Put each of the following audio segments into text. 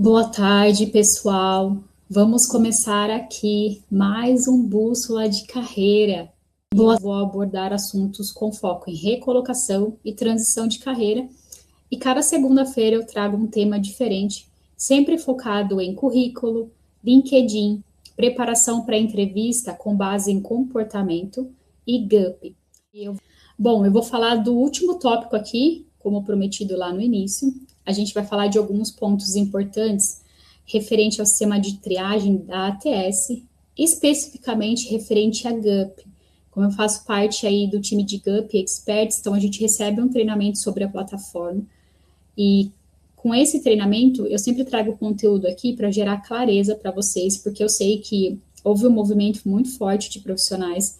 Boa tarde, pessoal. Vamos começar aqui mais um Bússola de Carreira. Eu vou abordar assuntos com foco em recolocação e transição de carreira. E cada segunda-feira eu trago um tema diferente, sempre focado em currículo, LinkedIn, preparação para entrevista com base em comportamento e GUP. Bom, eu vou falar do último tópico aqui, como prometido lá no início. A gente vai falar de alguns pontos importantes referente ao sistema de triagem da ATS, especificamente referente a GUP. Como eu faço parte aí do time de GUP Experts, então a gente recebe um treinamento sobre a plataforma e com esse treinamento eu sempre trago conteúdo aqui para gerar clareza para vocês, porque eu sei que houve um movimento muito forte de profissionais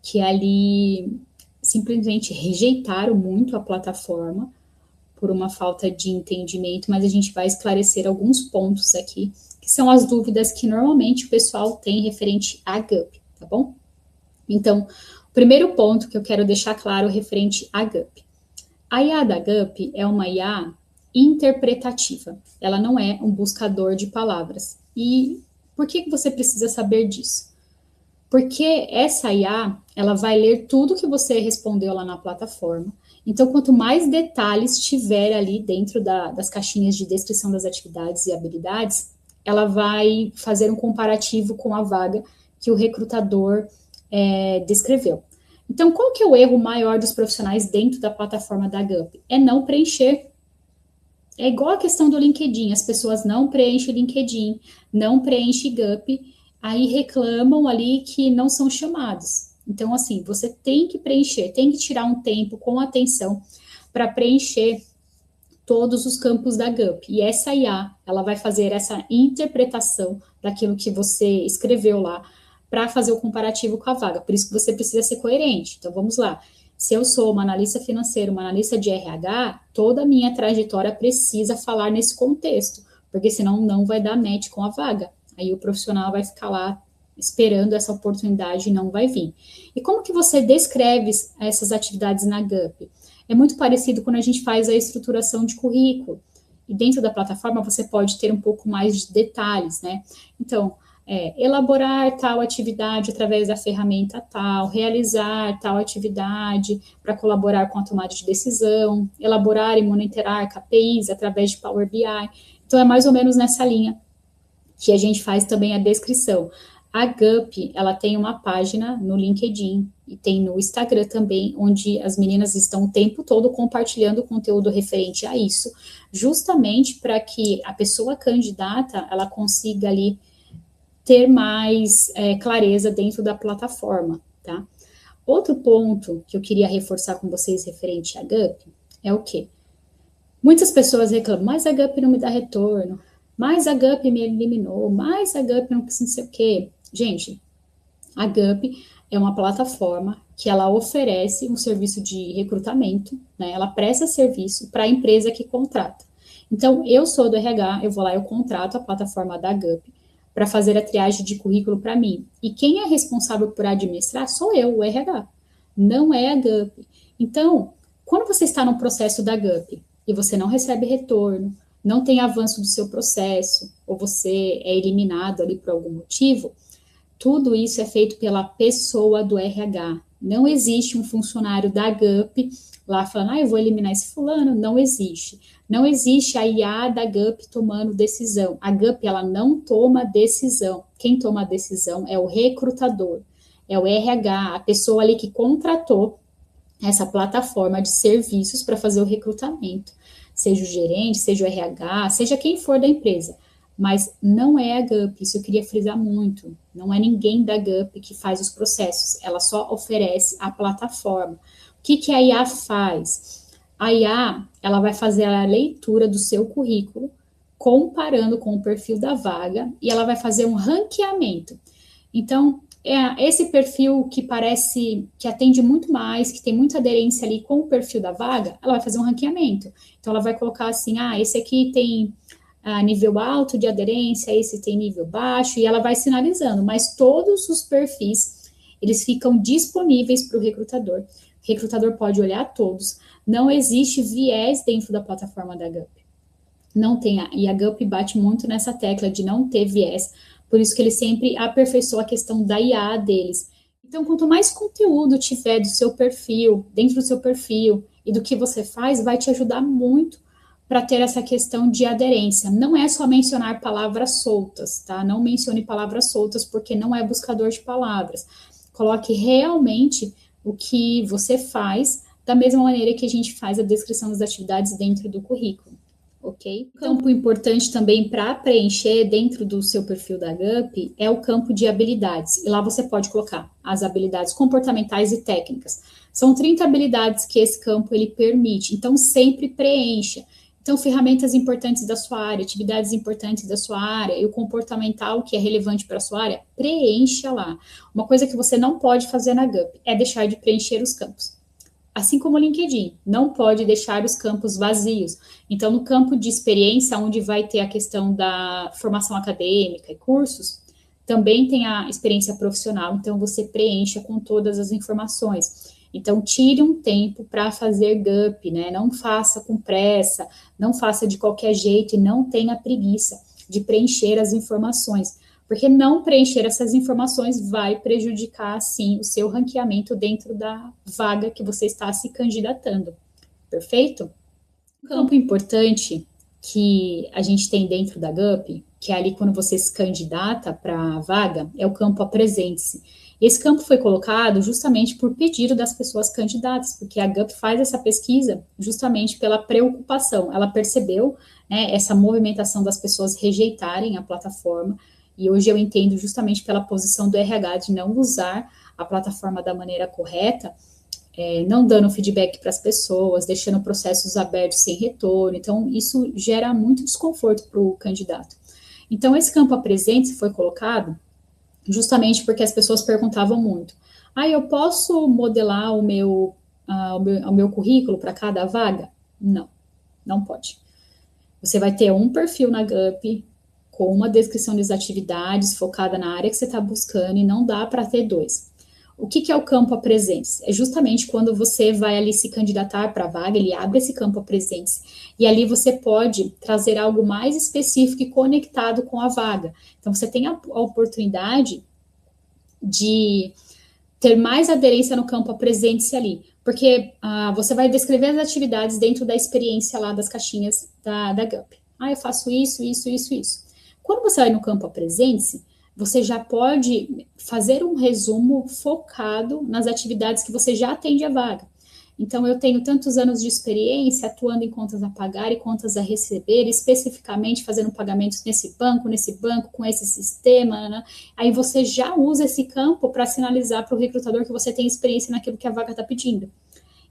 que ali simplesmente rejeitaram muito a plataforma por uma falta de entendimento, mas a gente vai esclarecer alguns pontos aqui, que são as dúvidas que normalmente o pessoal tem referente à GUP, tá bom? Então, o primeiro ponto que eu quero deixar claro referente à GUP. A IA da GUP é uma IA interpretativa, ela não é um buscador de palavras. E por que você precisa saber disso? Porque essa IA, ela vai ler tudo que você respondeu lá na plataforma. Então, quanto mais detalhes tiver ali dentro das caixinhas de descrição das atividades e habilidades, ela vai fazer um comparativo com a vaga que o recrutador descreveu. Então, qual que é o erro maior dos profissionais dentro da plataforma da GUP? É não preencher. É igual a questão do LinkedIn, as pessoas não preenchem LinkedIn, não preenchem GUP, aí reclamam ali que não são chamados. Então, assim, você tem que preencher, tem que tirar um tempo com atenção para preencher todos os campos da GUP. E essa IA, ela vai fazer essa interpretação daquilo que você escreveu lá para fazer o comparativo com a vaga. Por isso que você precisa ser coerente. Então, vamos lá. Se eu sou uma analista financeira, uma analista de RH, toda a minha trajetória precisa falar nesse contexto, porque senão não vai dar match com a vaga. Aí o profissional vai ficar lá esperando essa oportunidade e não vai vir. E como que você descreve essas atividades na GUP? É muito parecido quando a gente faz a estruturação de currículo. E dentro da plataforma você pode ter um pouco mais de detalhes, né? Então, elaborar tal atividade através da ferramenta tal, realizar tal atividade para colaborar com a tomada de decisão, elaborar e monitorar KPIs através de Power BI. Então, é mais ou menos nessa linha que a gente faz também a descrição. A GUP, ela tem uma página no LinkedIn e tem no Instagram também, onde as meninas estão o tempo todo compartilhando conteúdo referente a isso, justamente para que a pessoa candidata, ela consiga ali ter mais clareza dentro da plataforma, tá? Outro ponto que eu queria reforçar com vocês referente à GUP é o quê? Muitas pessoas reclamam, mas a GUP não me dá retorno, mas a GUP me eliminou, mas a GUP não sei o quê. Gente, a GUP é uma plataforma que ela oferece um serviço de recrutamento, né? Ela presta serviço para a empresa que contrata. Então, eu sou do RH, eu vou lá, eu contrato a plataforma da GUP para fazer a triagem de currículo para mim. E quem é responsável por administrar sou eu, o RH, não é a GUP. Então, quando você está no processo da GUP e você não recebe retorno, não tem avanço do seu processo, ou você é eliminado ali por algum motivo, tudo isso é feito pela pessoa do RH. Não existe um funcionário da GUP lá falando, eu vou eliminar esse fulano. Não existe. Não existe a IA da GUP tomando decisão. A GUP, ela não toma decisão. Quem toma a decisão é o recrutador, é o RH, a pessoa ali que contratou essa plataforma de serviços para fazer o recrutamento. Seja o gerente, seja o RH, seja quem for da empresa. Mas não é a GUP, isso eu queria frisar muito. Não é ninguém da GUP que faz os processos, ela só oferece a plataforma. O que a IA faz? A IA, ela vai fazer a leitura do seu currículo, comparando com o perfil da vaga, e ela vai fazer um ranqueamento. Então, esse perfil que parece que atende muito mais, que tem muita aderência ali com o perfil da vaga, ela vai fazer um ranqueamento. Então, ela vai colocar assim, esse aqui tem nível alto de aderência, esse tem nível baixo, e ela vai sinalizando, mas todos os perfis, eles ficam disponíveis para o recrutador. O recrutador pode olhar todos, não existe viés dentro da plataforma da GUP. não tenha, e a GUP bate muito nessa tecla de não ter viés, por isso que ele sempre aperfeiçoa a questão da IA deles. Então, quanto mais conteúdo tiver do seu perfil, dentro do seu perfil, e do que você faz, vai te ajudar muito para ter essa questão de aderência. Não é só mencionar palavras soltas, tá? Não mencione palavras soltas, porque não é buscador de palavras. Coloque realmente o que você faz, da mesma maneira que a gente faz a descrição das atividades dentro do currículo, ok? Um campo importante também para preencher dentro do seu perfil da GUP é o campo de habilidades. E lá você pode colocar as habilidades comportamentais e técnicas. São 30 habilidades que esse campo ele permite, então sempre preencha. Então, ferramentas importantes da sua área, atividades importantes da sua área e o comportamental que é relevante para a sua área, preencha lá. Uma coisa que você não pode fazer na GUP é deixar de preencher os campos. Assim como o LinkedIn, não pode deixar os campos vazios. Então, no campo de experiência, onde vai ter a questão da formação acadêmica e cursos, também tem a experiência profissional, então você preencha com todas as informações. Então, tire um tempo para fazer GUP, né? Não faça com pressa, não faça de qualquer jeito e não tenha preguiça de preencher as informações, porque não preencher essas informações vai prejudicar, sim, o seu ranqueamento dentro da vaga que você está se candidatando. Perfeito? Um campo importante que a gente tem dentro da GUP, que é ali quando você se candidata para a vaga, é o campo apresente-se. Esse campo foi colocado justamente por pedido das pessoas candidatas, porque a GUP faz essa pesquisa justamente pela preocupação. Ela percebeu, né, essa movimentação das pessoas rejeitarem a plataforma, e hoje eu entendo justamente pela posição do RH de não usar a plataforma da maneira correta, não dando feedback para as pessoas, deixando processos abertos sem retorno. Então, isso gera muito desconforto para o candidato. Então, esse campo apresente foi colocado justamente porque as pessoas perguntavam muito. Eu posso modelar o meu currículo para cada vaga? Não, não pode. Você vai ter um perfil na GUP com uma descrição das atividades focada na área que você está buscando e não dá para ter dois. O que é o campo apresente? É justamente quando você vai ali se candidatar para a vaga, ele abre esse campo apresente e ali você pode trazer algo mais específico e conectado com a vaga. Então, você tem a oportunidade de ter mais aderência no campo apresente ali, porque você vai descrever as atividades dentro da experiência lá das caixinhas da GUP. Eu faço isso, isso, isso, isso. Quando você vai no campo apresente, você já pode fazer um resumo focado nas atividades que você já atende a vaga. Então, eu tenho tantos anos de experiência atuando em contas a pagar e contas a receber, especificamente fazendo pagamentos nesse banco, com esse sistema, né? Aí você já usa esse campo para sinalizar para o recrutador que você tem experiência naquilo que a vaga está pedindo.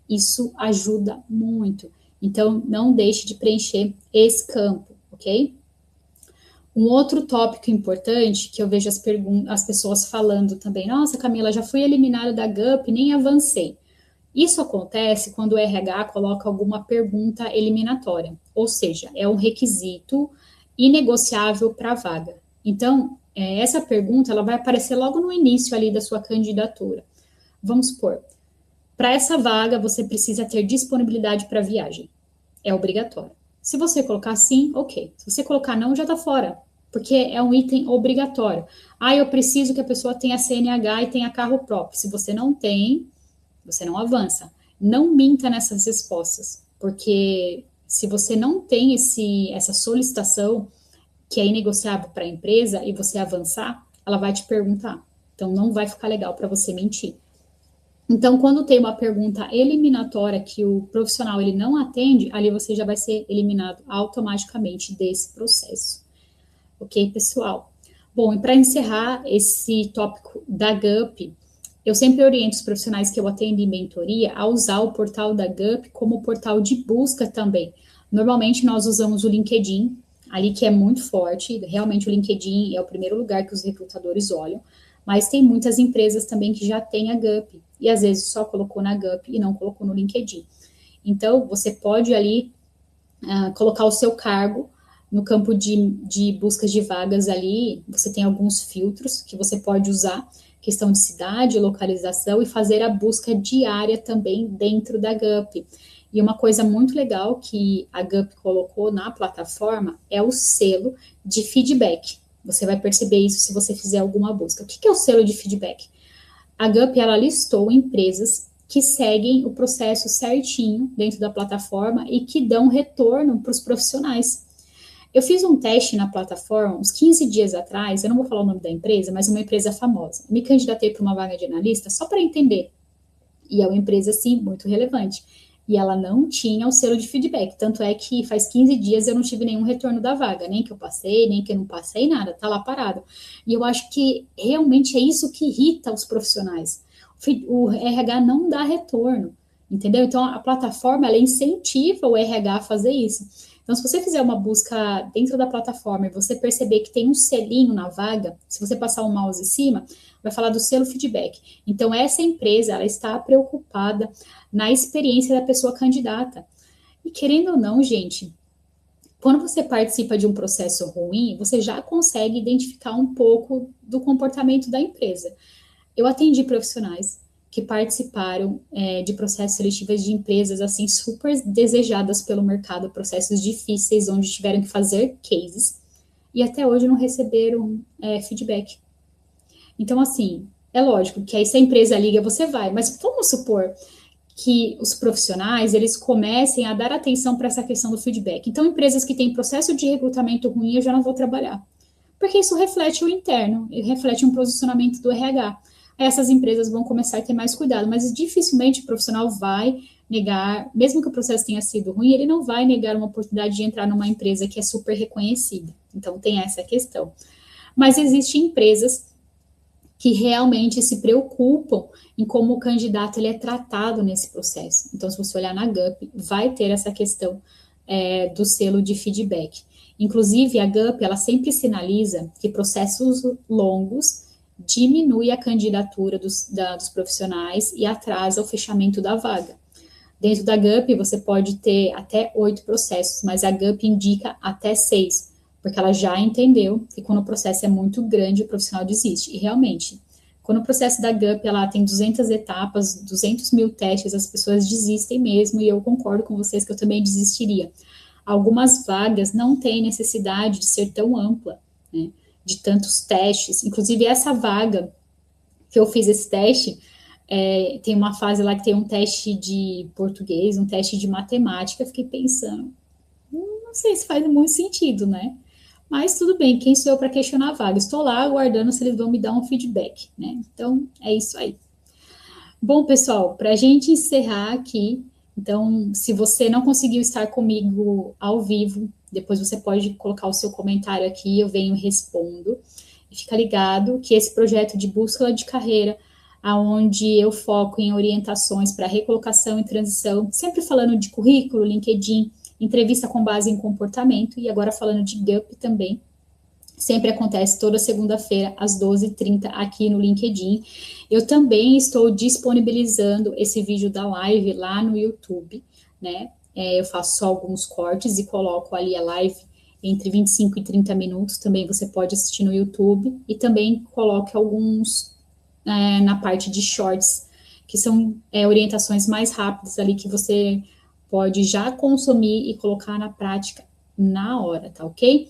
Isso ajuda muito. Então, não deixe de preencher esse campo, ok? Um outro tópico importante que eu vejo as pessoas falando também, nossa, Camila, já fui eliminada da GUP, nem avancei. Isso acontece quando o RH coloca alguma pergunta eliminatória, ou seja, é um requisito inegociável para a vaga. Então, essa pergunta ela vai aparecer logo no início ali da sua candidatura. Vamos supor, para essa vaga você precisa ter disponibilidade para viagem. É obrigatório. Se você colocar sim, ok. Se você colocar não, já está fora, porque é um item obrigatório. Eu preciso que a pessoa tenha CNH e tenha carro próprio. Se você não tem, você não avança. Não minta nessas respostas, porque se você não tem essa solicitação que é inegociável para a empresa e você avançar, ela vai te perguntar. Então, não vai ficar legal para você mentir. Então, quando tem uma pergunta eliminatória que o profissional ele não atende, ali você já vai ser eliminado automaticamente desse processo. Ok, pessoal? Bom, e para encerrar esse tópico da GUP, eu sempre oriento os profissionais que eu atendo em mentoria a usar o portal da GUP como portal de busca também. Normalmente nós usamos o LinkedIn, ali que é muito forte, realmente o LinkedIn é o primeiro lugar que os recrutadores olham, mas tem muitas empresas também que já têm a GUP, e às vezes só colocou na GUP e não colocou no LinkedIn. Então, você pode ali colocar o seu cargo no campo de buscas de vagas ali, você tem alguns filtros que você pode usar, questão de cidade, localização, e fazer a busca diária também dentro da GUP. E uma coisa muito legal que a Gup colocou na plataforma é o selo de feedback. Você vai perceber isso se você fizer alguma busca. O que é o selo de feedback? A Gup, ela listou empresas que seguem o processo certinho dentro da plataforma e que dão retorno para os profissionais. Eu fiz um teste na plataforma uns 15 dias atrás, eu não vou falar o nome da empresa, mas uma empresa famosa. Me candidatei para uma vaga de analista só para entender. E é uma empresa, sim, muito relevante. E ela não tinha o selo de feedback. Tanto é que faz 15 dias eu não tive nenhum retorno da vaga, nem que eu passei, nem que eu não passei, nada, tá lá parado. E eu acho que realmente é isso que irrita os profissionais. O RH não dá retorno, entendeu? Então a plataforma ela incentiva o RH a fazer isso. Então, se você fizer uma busca dentro da plataforma e você perceber que tem um selinho na vaga, se você passar o mouse em cima, vai falar do selo feedback. Então, essa empresa, ela está preocupada na experiência da pessoa candidata. E querendo ou não, gente, quando você participa de um processo ruim, você já consegue identificar um pouco do comportamento da empresa. Eu atendi profissionais que participaram de processos seletivos de empresas assim super desejadas pelo mercado, processos difíceis onde tiveram que fazer cases e até hoje não receberam feedback. Então, assim, é lógico que aí se a empresa liga, você vai, mas vamos supor que os profissionais, eles comecem a dar atenção para essa questão do feedback. Então, empresas que têm processo de recrutamento ruim, eu já não vou trabalhar. Porque isso reflete o interno, reflete um posicionamento do RH. Aí essas empresas vão começar a ter mais cuidado, mas dificilmente o profissional vai negar, mesmo que o processo tenha sido ruim, ele não vai negar uma oportunidade de entrar numa empresa que é super reconhecida. Então, tem essa questão. Mas existem empresas que realmente se preocupam em como o candidato ele é tratado nesse processo. Então, se você olhar na Gup, vai ter essa questão do selo de feedback. Inclusive, a Gup, ela sempre sinaliza que processos longos diminui a candidatura dos profissionais e atrasa o fechamento da vaga. Dentro da Gup, você pode ter até 8 processos, mas a Gup indica até 6, porque ela já entendeu que quando o processo é muito grande, o profissional desiste. E realmente, quando o processo da Gup ela tem 200 etapas, 200 mil testes, as pessoas desistem mesmo, e eu concordo com vocês que eu também desistiria. Algumas vagas não têm necessidade de ser tão ampla, né, de tantos testes. Inclusive, essa vaga que eu fiz esse teste, tem uma fase lá que tem um teste de português, um teste de matemática. Eu fiquei pensando, não sei se faz muito sentido, né? Mas tudo bem, quem sou eu para questionar a vaga? Estou lá aguardando se eles vão me dar um feedback, né? Então, é isso aí. Bom, pessoal, para a gente encerrar aqui, então, se você não conseguiu estar comigo ao vivo, depois você pode colocar o seu comentário aqui, eu venho e respondo. E fica ligado que esse projeto de bússola de carreira, aonde eu foco em orientações para recolocação e transição, sempre falando de currículo, LinkedIn, entrevista com base em comportamento, e agora falando de Gup também, sempre acontece toda segunda-feira, às 12h30, aqui no LinkedIn. Eu também estou disponibilizando esse vídeo da live lá no YouTube, né? Eu faço só alguns cortes e coloco ali a live entre 25 e 30 minutos, também você pode assistir no YouTube, e também coloco alguns na parte de shorts, que são orientações mais rápidas ali, que você pode já consumir e colocar na prática na hora, tá ok?